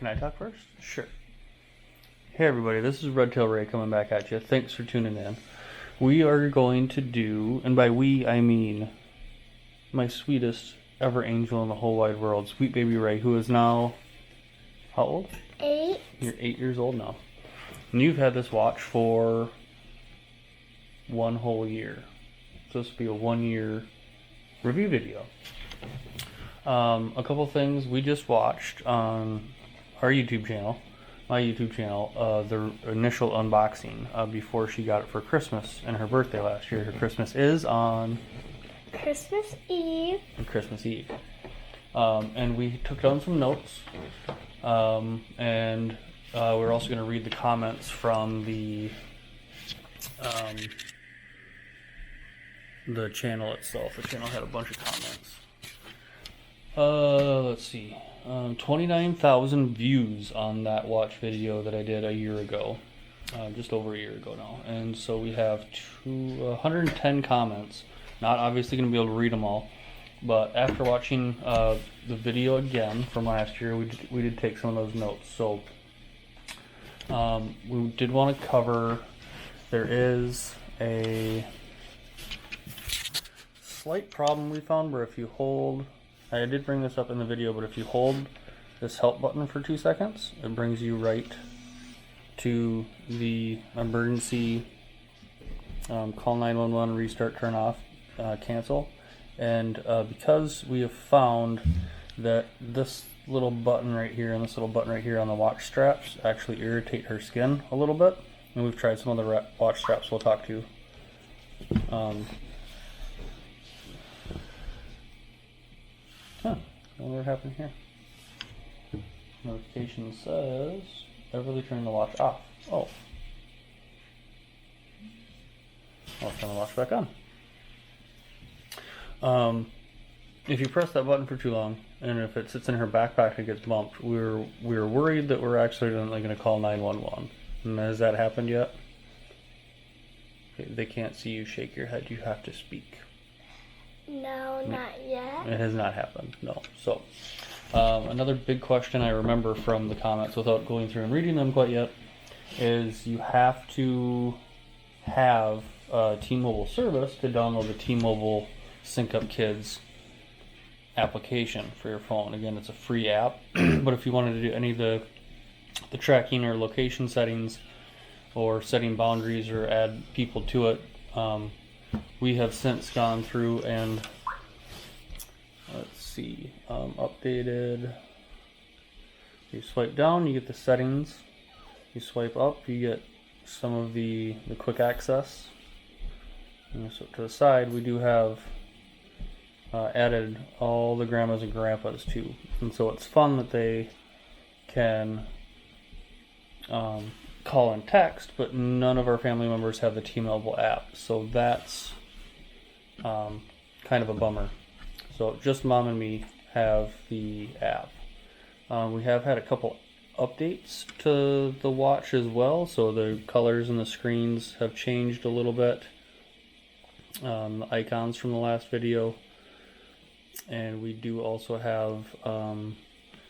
Can I talk first? Sure. Hey everybody, this is Redtail Ray coming back at you. Thanks for tuning in. We are going to do, and by we I mean my sweetest ever angel in the whole wide world, sweet baby Ray, who is now, how old? 8. You're 8 years old now. And you've had this watch for 1 whole year. So this will be a 1-year review video. A couple things we just watched on our YouTube channel, my YouTube channel, the initial unboxing before she got it for Christmas and her birthday last year. Her Christmas is on Christmas Eve. Christmas Eve. And we took down some notes. And we're also going to read the comments from the channel itself. The channel had a bunch of comments. Let's see. 29,000 views on that watch video that I did a year ago. Just over a year ago now. And so we have 110 comments. Not obviously going to be able to read them all. But after watching the video again from last year, we did take some of those notes. So we did want to cover, there is a slight problem we found where if you hold, I did bring this up in the video, but if you hold this help button for 2 seconds, it brings you right to the emergency call 911, restart, turn off, cancel. And because we have found that this little button right here and this little button right here on the watch straps actually irritate her skin a little bit, and we've tried some of the watch straps we'll talk to. I wonder what happened here. Notification says Everly turned the watch off. Oh. I'll turn the watch back on. If you press that button for too long, and if it sits in her backpack and gets bumped, we're worried that we're actually going to call 911. And has that happened yet? Okay, they can't see you shake your head. You have to speak. No, not yet. It has not happened, no. So, another big question I remember from the comments without going through and reading them quite yet is you have to have T-Mobile service to download the T-Mobile SyncUp Kids application for your phone. Again, it's a free app, but if you wanted to do any of the tracking or location settings or setting boundaries or add people to it, we have since gone through and let's see, updated. You swipe down, you get the settings. You swipe up, you get some of the quick access. And so to the side, we do have added all the grandmas and grandpas too, and so it's fun that they can call and text, but none of our family members have the T-Mobile app, so that's kind of a bummer. So just mom and me have the app. We have had a couple updates to the watch as well, so the colors and the screens have changed a little bit. The icons from the last video, and we do also have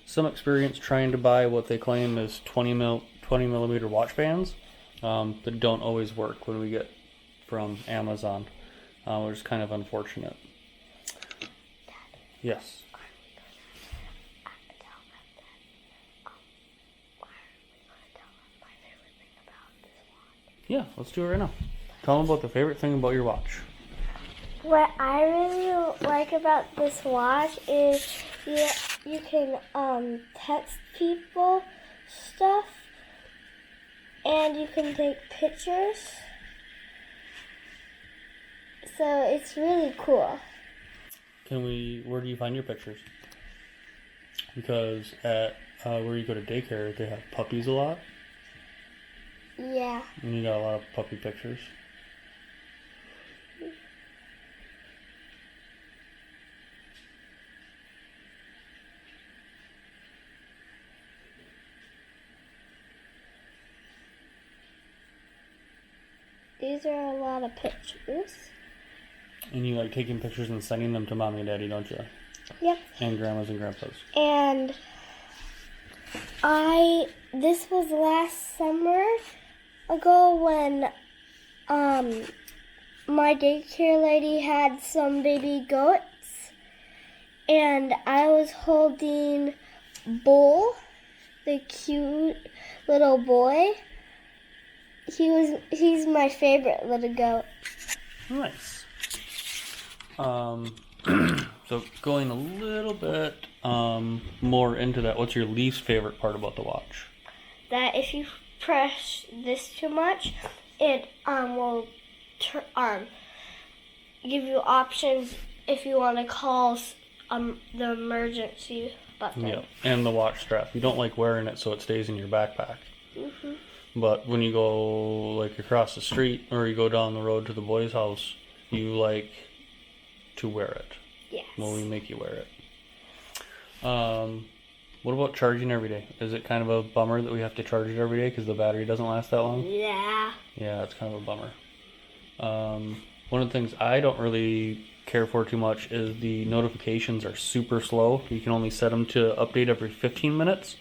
some experience trying to buy what they claim is 20 millimeter watch bands that don't always work when we get from Amazon, which is kind of unfortunate. Yes. Yeah, let's do it right now. Tell them about the favorite thing about your watch. What I really like about this watch is you can text people stuff, and you can take pictures. So it's really cool. Where do you find your pictures? Because at where you go to daycare, they have puppies a lot. Yeah. And you got a lot of puppy pictures. These are a lot of pictures. And you like taking pictures and sending them to mommy and daddy, don't you? Yep. And grandmas and grandpas. And This was last summer ago when my daycare lady had some baby goats, and I was holding Bull, the cute little boy. He's my favorite little goat. Nice. So going a little bit more into that, what's your least favorite part about the watch? That if you press this too much, it will give you options if you want to call the emergency button. Yeah, and the watch strap. You don't like wearing it so it stays in your backpack. Mhm. But when you go like across the street or you go down the road to the boys' house, you like to wear it. Yes. Well, we make you wear it. What about charging every day? Is it kind of a bummer that we have to charge it every day because the battery doesn't last that long? Yeah. Yeah, it's kind of a bummer. One of the things I don't really care for too much is the notifications are super slow. You can only set them to update every 15 minutes.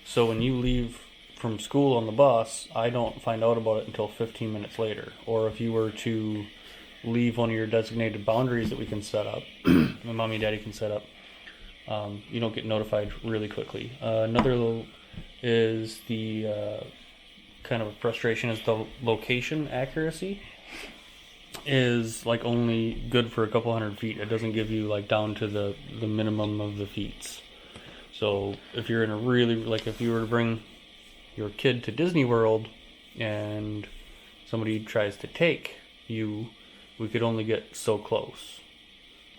So when you leave from school on the bus, I don't find out about it until 15 minutes later. Or if you were to leave one of your designated boundaries that we can set up, my mommy and daddy can set up, you don't get notified really quickly. Another little is the kind of a frustration is the location accuracy is like only good for a couple hundred feet. It doesn't give you like down to the minimum of the feet. So if you're in a really, like if you were to bring your kid to Disney World and somebody tries to take you, we could only get so close.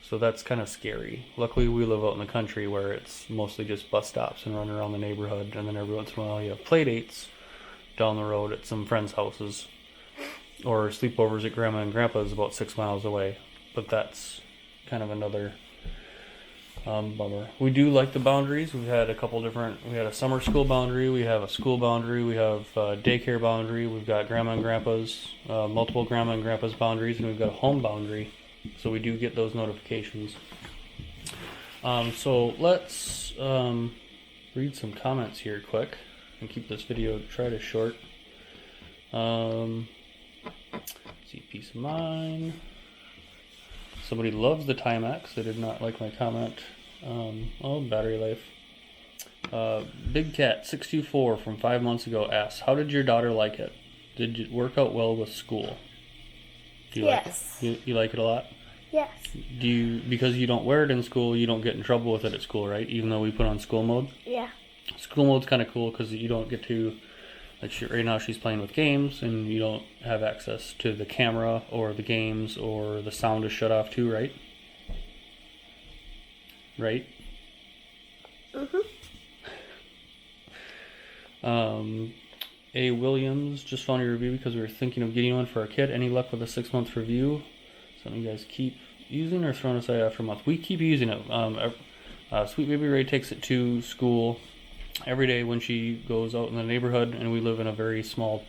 So that's kind of scary. Luckily we live out in the country where it's mostly just bus stops and running around the neighborhood, and then every once in a while you have play dates down the road at some friends' houses, or sleepovers at Grandma and Grandpa's about 6 miles away. But that's kind of another bummer. We do like the boundaries. We've had a couple different, we had a summer school boundary, we have a school boundary, we have a daycare boundary, we've got Grandma and Grandpa's, multiple Grandma and Grandpa's boundaries, and we've got a home boundary. So we do get those notifications. So let's read some comments here quick and keep this video short. See, peace of mind. Somebody loves the Timex. They did not like my comment. Battery life. Big Cat 624 from 5 months ago asks, how did your daughter like it? Did it work out well with school? Do you Yes. like it? You like it a lot? Yes. Do you, because you don't wear it in school, you don't get in trouble with it at school, right? Even though we put on school mode? Yeah. School mode's kind of cool because you don't get to, like right now she's playing with games and you don't have access to the camera or the games, or the sound is shut off too, right? Right? A. Williams just found a review because we were thinking of getting one for our kid. Any luck with a 6-month review? Something you guys keep using or throwing aside after a month? We keep using it. Sweet Baby Ray takes it to school every day when she goes out in the neighborhood, and we live in a very small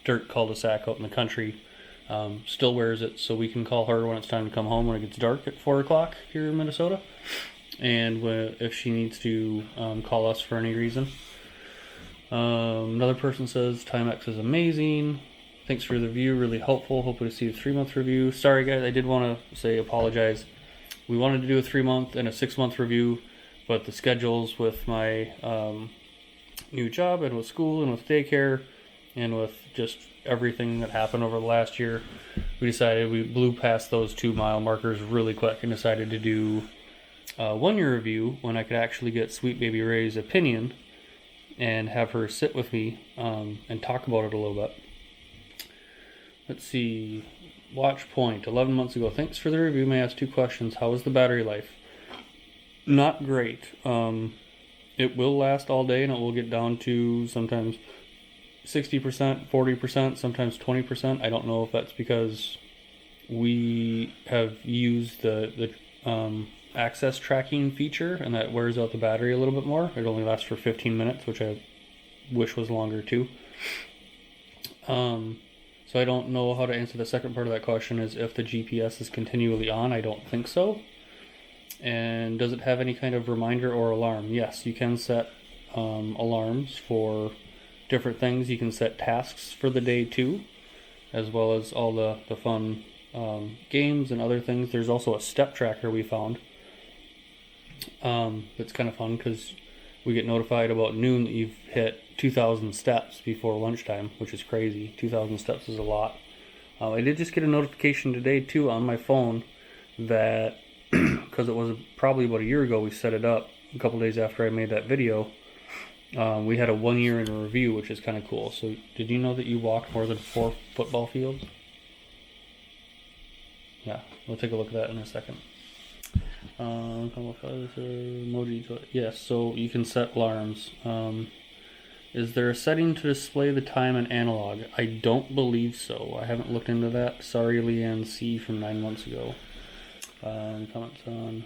dirt cul-de-sac out in the country. Still wears it, so we can call her when it's time to come home when it gets dark at 4 o'clock here in Minnesota. And if she needs to call us for any reason. Another person says Timex is amazing. Thanks for the review, really helpful. Hope to see a 3-month review. Sorry guys, I did want to say apologize. We wanted to do a 3-month and a 6-month review, but the schedules with my new job and with school and with daycare and with just everything that happened over the last year, we blew past those 2-mile markers really quick and decided to do a 1-year review when I could actually get Sweet Baby Ray's opinion and have her sit with me and talk about it a little bit. Let's see. Watch Point, 11 months ago. Thanks for the review. May I ask 2 questions? How is the battery life? Not great. It will last all day, and it will get down to sometimes 60%, 40%, sometimes 20%. I don't know if that's because we have used the access tracking feature, and that wears out the battery a little bit more. It only lasts for 15 minutes, which I wish was longer too. So I don't know how to answer the second part of that question, is if the GPS is continually on. I don't think so. And does it have any kind of reminder or alarm? Yes, you can set alarms for different things. You can set tasks for the day too, as well as all the fun games and other things. There's also a step tracker we found. It's kind of fun because we get notified about noon that you've hit 2,000 steps before lunchtime, which is crazy. 2,000 steps is a lot. I did just get a notification today too on my phone that, because it was probably about a year ago we set it up, a couple days after I made that video, we had a 1 year in review, which is kind of cool. So did you know that you walked more than 4 football fields? Yeah, we'll take a look at that in a second. Emoji. Yes, so you can set alarms. Is there a setting to display the time in analog? I don't believe so. I haven't looked into that. Sorry, Leanne C. from 9 months ago. Comments on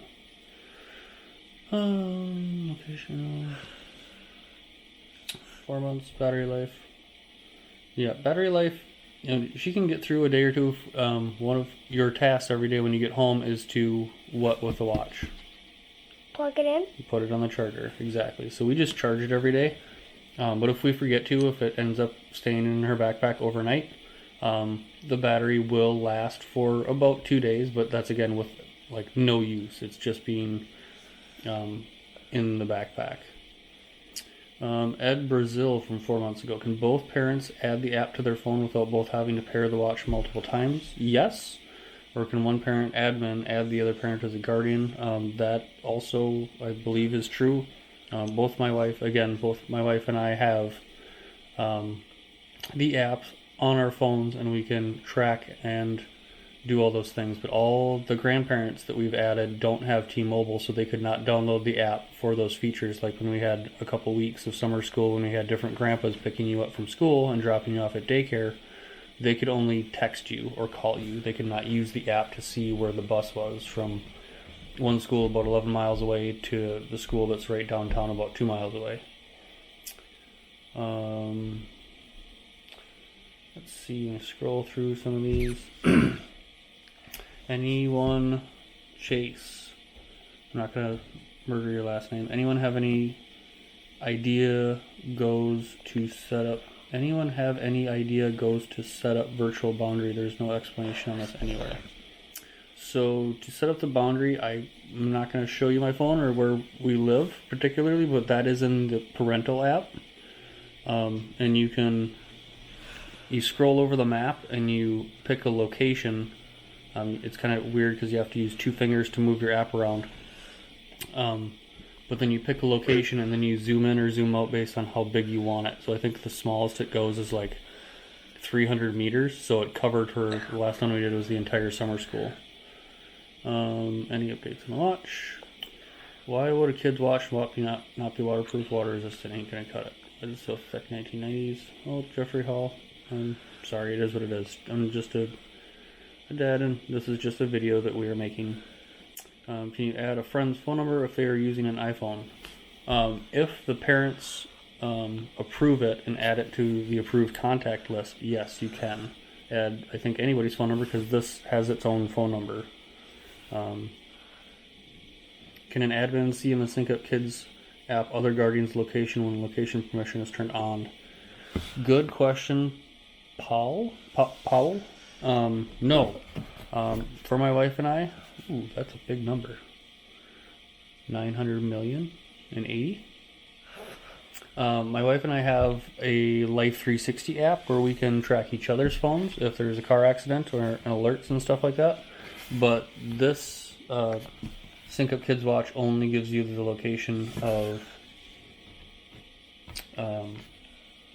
location. 4 months battery life. Yeah, battery life. You know, she can get through a day or two. One of your tasks every day when you get home is to what with the watch? Plug it in. You put it on the charger. Exactly. So we just charge it every day. But if we forget to, if it ends up staying in her backpack overnight, the battery will last for about 2 days. But that's again with like no use. It's just being in the backpack. Ed Brazil from 4 months ago. Can both parents add the app to their phone without both having to pair the watch multiple times? Yes. Or can one parent admin add the other parent as a guardian? That also, I believe, is true. Both my wife and I have the apps on our phones, and we can track and do all those things. But all the grandparents that we've added don't have T-Mobile, so they could not download the app for those features. Like when we had a couple weeks of summer school, when we had different grandpas picking you up from school and dropping you off at daycare, they could only text you or call you. They could not use the app to see where the bus was from one school about 11 miles away to the school that's right downtown about 2 miles away. Let's see, I'm going to scroll through some of these. Anyone, Chase, I'm not going to murder your last name. Anyone have any idea goes to set up virtual boundary? There's no explanation on this anywhere. So to set up the boundary, I'm not going to show you my phone or where we live particularly, but that is in the parental app. And you scroll over the map and you pick a location. It's kind of weird because you have to use 2 fingers to move your app around. But then you pick a location and then you zoom in or zoom out based on how big you want it. So I think the smallest it goes is like 300 meters. So it covered her, the last one we did was the entire summer school. Any updates on the watch? Why would a kid's watch not be waterproof? Water resistant, ain't gonna cut it. But it's still thick 1990s. Oh, Jeffrey Hall. I'm sorry, it is what it is. I'm just a dad, and this is just a video that we are making. Can you add a friend's phone number if they are using an iPhone? If the parents approve it and add it to the approved contact list, yes, you can add, I think, anybody's phone number because this has its own phone number. Can an admin see in the SyncUp Kids app other guardians' location when location permission is turned on? Good question, Powell? No. For my wife and I, ooh, that's a big number. 900 million and 80. My wife and I have a Life 360 app where we can track each other's phones if there's a car accident or alerts and stuff like that. But this SyncUp Kids Watch only gives you the location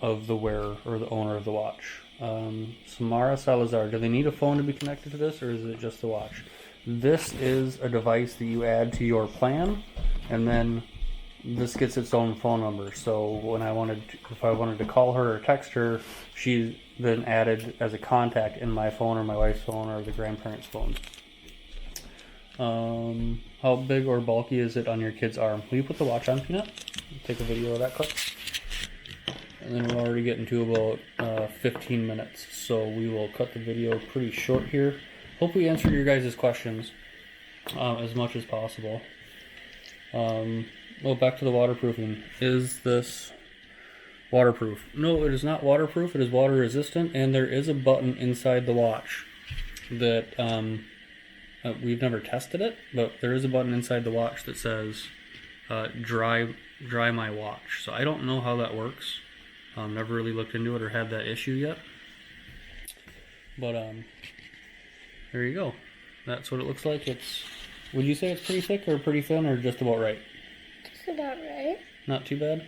of the wearer or the owner of the watch. Samara Salazar, do they need a phone to be connected to this, or is it just the watch? This is a device that you add to your plan, and then this gets its own phone number. So when if I wanted to call her or text her, she's then added as a contact in my phone or my wife's phone or the grandparents' phone. How big or bulky is it on your kid's arm? Will you put the watch on, Peanut? Take a video of that quick. And then we're already getting to about 15 minutes, so we will cut the video pretty short here. Hope we answered your guys' questions as much as possible. Well, back to the waterproofing. Is this waterproof? No, it is not waterproof. It is water resistant, and there is a button inside the watch that we've never tested it, but there is a button inside the watch that says dry my watch. So I don't know how that works. Never really looked into it or had that issue yet. But there you go. That's what it looks like. Would you say it's pretty thick or pretty thin or just about right? Just about right. Not too bad?